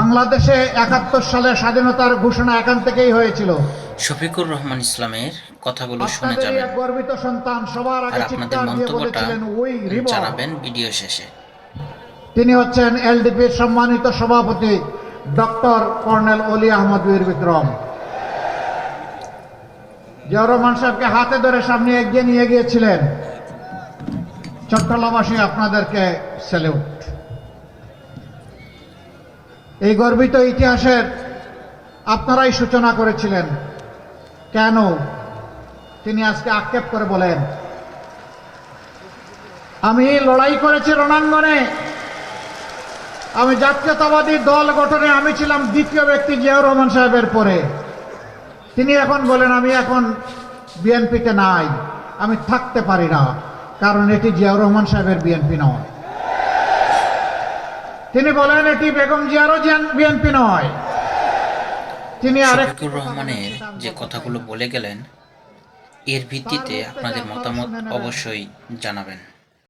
বাংলাদেশে ৭১ সালে স্বাধীনতার ঘোষণা এখান থেকেই হয়েছিল। শফিকুর রহমান ইসলামের কথাগুলো শুনে আপনাদের যাবেন এক গর্বিত সন্তান সবার আর আগে আপনাদের চিৎকার দিয়ে মন্তব্যটা বলেছিলেন উই রিবন। জানাবেন ভিডিও শেষে। তিনি হচ্ছেন এলডিপির সম্মানিত সভাপতি ডক্টর কর্নেল অলি আহমদ বীর বিক্রম। জিয়াউর রহমান সাহেবকে হাতে ধরে সামনে এগিয়ে নিয়ে গিয়েছিলেন। চট্টলাবাসী আপনাদেরকে স্যালুট। এই গর্বিত ইতিহাসের আপনারাই সূচনা করেছিলেন। কেন তিনি আজকে আক্ষেপ করে বলেন, আমি লড়াই করেছি রণাঙ্গনে, আমি জাতীয়তাবাদী দল গঠনে আমি ছিলাম দ্বিতীয় ব্যক্তি জিয়াউর রহমান সাহেবের পরে। তিনি এখন বলেন আমি এখন বিএনপিতে নাই, আমি থাকতে পারি না, কারণ এটি জিয়াউর রহমান সাহেবের বিএনপি নয়। তিনি বলেন এটি বেগম জিয়ারও বিএনপি নয়। তিনি শফিকুর রহমানের যে কথাগুলো বলে গেলেন এর ভিত্তিতে আপনাদের মতামত অবশ্যই জানাবেন।